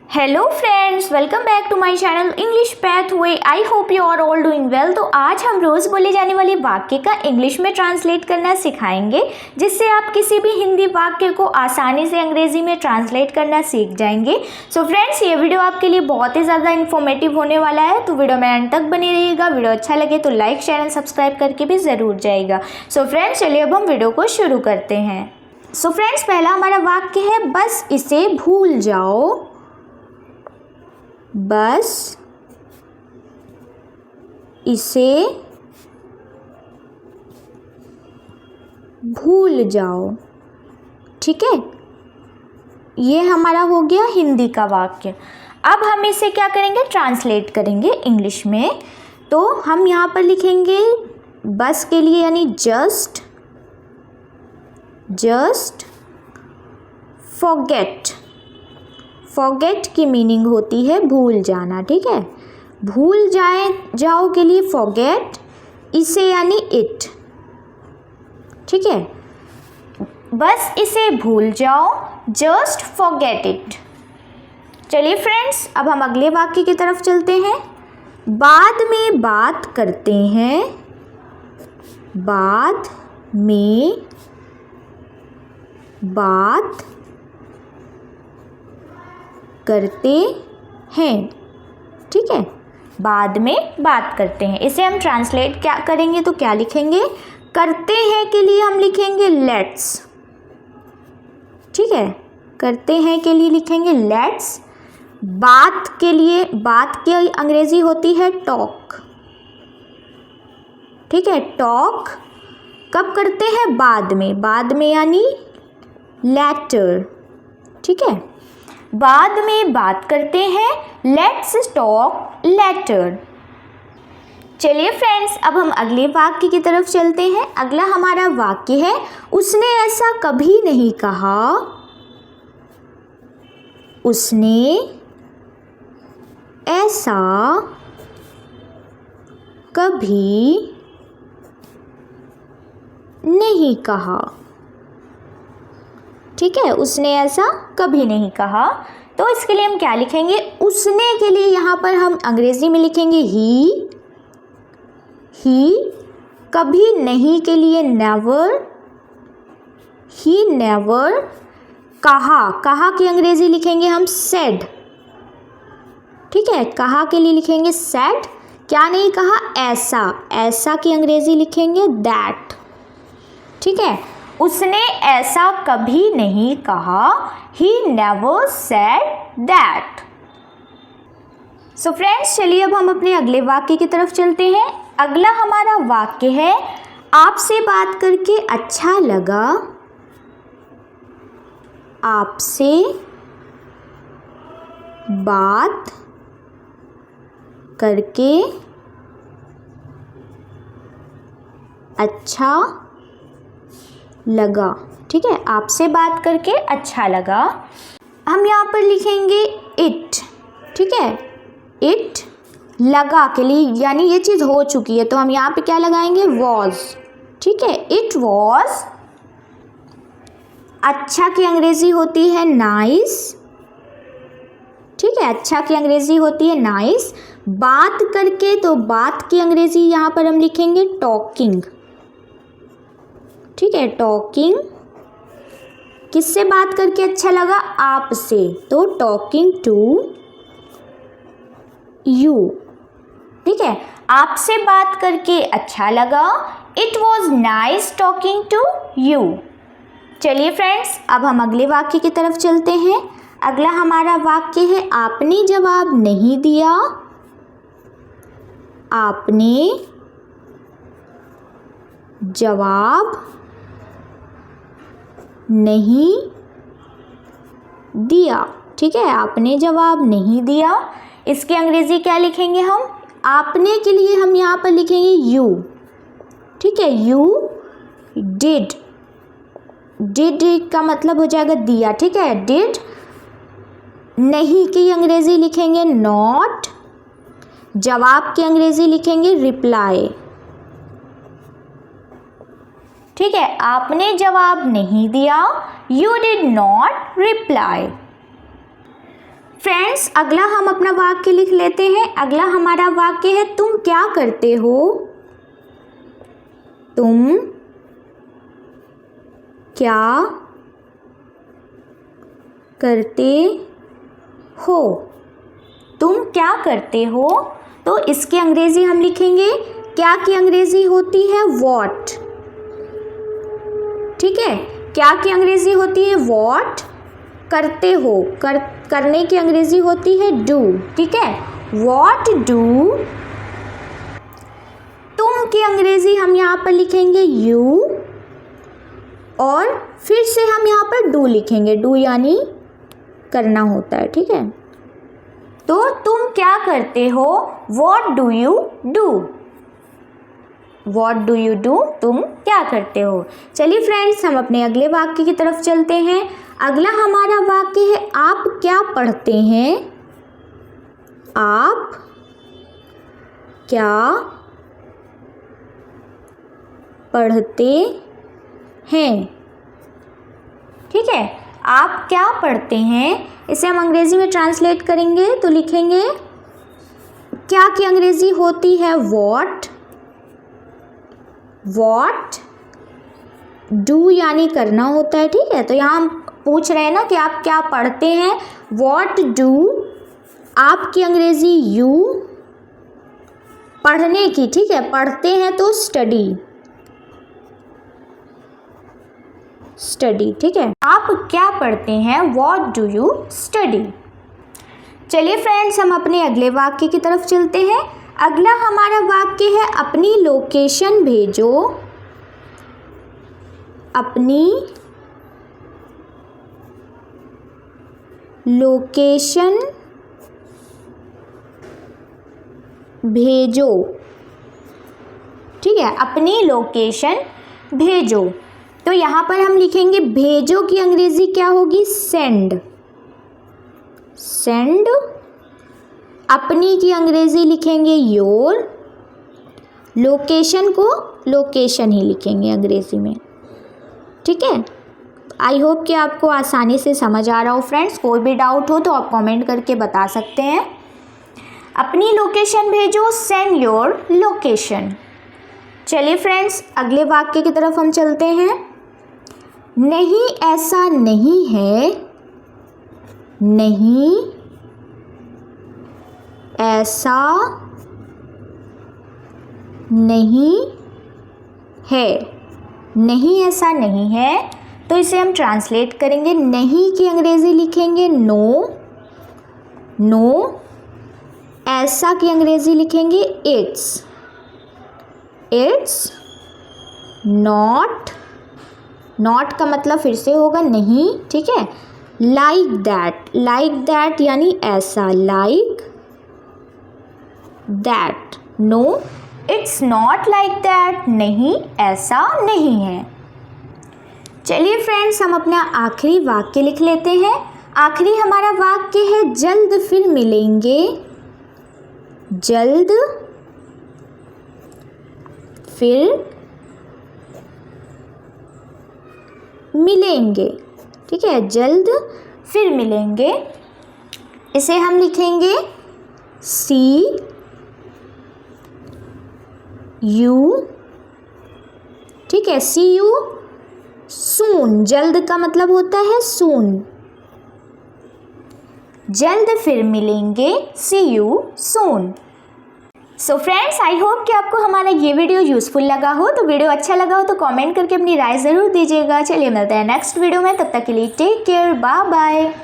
Hello friends, welcome back to my channel English Pathway. I hope you are all doing well. तो आज हम रोज़ बोले जाने वाले वाक्य का इंग्लिश में ट्रांसलेट करना सिखाएंगे, जिससे आप किसी भी हिंदी वाक्य को आसानी से अंग्रेजी में ट्रांसलेट करना सीख जाएंगे। सो फ्रेंड्स, ये वीडियो आपके लिए बहुत ही ज़्यादा इन्फॉर्मेटिव होने वाला है, तो वीडियो में एंड तक बने रहिएगा। वीडियो अच्छा लगे तो लाइक शेयर एंड सब्सक्राइब करके भी ज़रूर जाइएगा। सो फ्रेंड्स, चलिए अब हम वीडियो को शुरू करते हैं। सो फ्रेंड्स, पहला हमारा वाक्य है बस इसे भूल जाओ। बस इसे भूल जाओ। ठीक है, ये हमारा हो गया हिंदी का वाक्य। अब हम इसे क्या करेंगे, ट्रांसलेट करेंगे इंग्लिश में। तो हम यहाँ पर लिखेंगे बस के लिए यानी जस्ट फॉरगेट। फॉरगेट की मीनिंग होती है भूल जाना। ठीक है, भूल जाओ के लिए फॉरगेट, इसे यानी इट। ठीक है, बस इसे भूल जाओ, जस्ट फॉरगेट इट। चलिए फ्रेंड्स, अब हम अगले वाक्य की तरफ चलते हैं। बाद में बात करते हैं। बाद में बात करते हैं। ठीक है, बाद में बात करते हैं, इसे हम ट्रांसलेट क्या करेंगे तो क्या लिखेंगे, करते हैं के लिए हम लिखेंगे लेट्स। ठीक है, करते हैं के लिए लिखेंगे लेट्स। बात के लिए, बात की अंग्रेजी होती है टॉक। ठीक है, टॉक कब करते हैं, बाद में यानी लेटर। ठीक है, बाद में बात करते हैं, लेट्स टॉक लेटर। चलिए फ्रेंड्स, अब हम अगले वाक्य की तरफ चलते हैं। अगला हमारा वाक्य है उसने ऐसा कभी नहीं कहा। उसने ऐसा कभी नहीं कहा। ठीक है, उसने ऐसा कभी नहीं कहा। तो इसके लिए हम क्या लिखेंगे, उसने के लिए यहाँ पर हम अंग्रेजी में लिखेंगे ही। कभी नहीं के लिए नेवर। He never. कहा की अंग्रेजी लिखेंगे हम सेड। ठीक है, कहा के लिए लिखेंगे सेड। क्या नहीं कहा, ऐसा की अंग्रेजी लिखेंगे दैट। ठीक है, उसने ऐसा कभी नहीं कहा। He never said that. So friends, चलिए अब हम अपने अगले वाक्य की तरफ चलते हैं। अगला हमारा वाक्य है आपसे बात करके अच्छा लगा। आपसे बात करके अच्छा लगा। ठीक है, आपसे बात करके अच्छा लगा। हम यहाँ पर लिखेंगे इट। ठीक है, इट लगा के लिए यानी ये चीज़ हो चुकी है, तो हम यहाँ पे क्या लगाएंगे, वॉज। ठीक है, इट वॉज। अच्छा की अंग्रेजी होती है नाइस। ठीक है, अच्छा की अंग्रेजी होती है नाइस। बात करके, तो बात की अंग्रेजी यहाँ पर हम लिखेंगे टॉकिंग। ठीक है, टॉकिंग। किससे बात करके अच्छा लगा, आपसे, तो टॉकिंग टू यू। ठीक है, आपसे बात करके अच्छा लगा। It was nice talking to you. चलिए फ्रेंड्स, अब हम अगले वाक्य की तरफ चलते हैं। अगला हमारा वाक्य है आपने जवाब नहीं दिया। आपने जवाब नहीं दिया। ठीक है, आपने जवाब नहीं दिया। इसकी अंग्रेजी क्या लिखेंगे हम, आपने के लिए हम यहाँ पर लिखेंगे यू। ठीक है, यू डिड। डिड का मतलब हो जाएगा दिया। ठीक है, डिड। नहीं की अंग्रेजी लिखेंगे नॉट। जवाब की अंग्रेजी लिखेंगे रिप्लाई। ठीक है, आपने जवाब नहीं दिया, you did not reply. Friends अगला हम अपना वाक्य लिख लेते हैं। अगला हमारा वाक्य है तुम क्या करते हो। तुम क्या करते हो। तुम क्या करते हो, तो इसकी अंग्रेजी हम लिखेंगे, क्या की अंग्रेजी होती है वॉट। ठीक है, क्या की अंग्रेजी होती है वॉट, करते हो, करने की अंग्रेजी होती है डू। ठीक है, वॉट डू। तुम की अंग्रेजी हम यहाँ पर लिखेंगे यू, और फिर से हम यहाँ पर डू लिखेंगे। डू यानी करना होता है। ठीक है, तो तुम क्या करते हो, what do you do. What do you do, तुम क्या करते हो। चलिए फ्रेंड्स हम अपने अगले वाक्य की तरफ चलते हैं। अगला हमारा वाक्य है आप क्या पढ़ते हैं। आप क्या पढ़ते हैं। ठीक है, आप क्या पढ़ते हैं, इसे हम अंग्रेजी में ट्रांसलेट करेंगे तो लिखेंगे क्या की अंग्रेजी होती है वॉट, वॉट डू यानी करना होता है। ठीक है, तो यहाँ हम पूछ रहे हैं ना कि आप क्या पढ़ते हैं, वॉट डू, आपकी अंग्रेजी यू, पढ़ने की। ठीक है, पढ़ते हैं तो स्टडी, स्टडी। ठीक है, आप क्या पढ़ते हैं, वॉट डू यू स्टडी। चलिए फ्रेंड्स हम अपने अगले वाक्य की तरफ चलते हैं। अगला हमारा वाक्य है अपनी लोकेशन भेजो। अपनी लोकेशन भेजो। ठीक है, अपनी लोकेशन भेजो, तो यहाँ पर हम लिखेंगे भेजो की अंग्रेजी क्या होगी सेंड, सेंड। अपनी की अंग्रेजी लिखेंगे योर, लोकेशन को लोकेशन ही लिखेंगे अंग्रेजी में। ठीक है, आई होप कि आपको आसानी से समझ आ रहा हो फ्रेंड्स। कोई भी डाउट हो तो आप कमेंट करके बता सकते हैं। अपनी लोकेशन भेजो, सेंड योर लोकेशन। चलिए फ्रेंड्स अगले वाक्य की तरफ हम चलते हैं। नहीं ऐसा नहीं है, नहीं ऐसा नहीं है। नहीं ऐसा नहीं है, तो इसे हम ट्रांसलेट करेंगे। नहीं की अंग्रेजी लिखेंगे नो, नो। ऐसा की अंग्रेजी लिखेंगे इट्स, इट्स नॉट। नॉट का मतलब फिर से होगा नहीं। ठीक है, लाइक दैट, लाइक दैट यानी ऐसा, like that. No it's not like that, नहीं ऐसा नहीं है। चलिए फ्रेंड्स हम अपना आखिरी वाक्य लिख लेते हैं। आखिरी हमारा वाक्य है जल्द फिर मिलेंगे। जल्द फिर मिलेंगे। ठीक है, जल्द फिर मिलेंगे, इसे हम लिखेंगे सी यू। ठीक है, सी यू सून। जल्द का मतलब होता है सून, जल्द फिर मिलेंगे, see you soon. So friends I hope कि आपको हमारा ये वीडियो यूज़फुल लगा हो। तो वीडियो अच्छा लगा हो तो कमेंट करके अपनी राय ज़रूर दीजिएगा। चलिए मिलते हैं नेक्स्ट वीडियो में, तब तक के लिए टेक केयर, बाय बाय।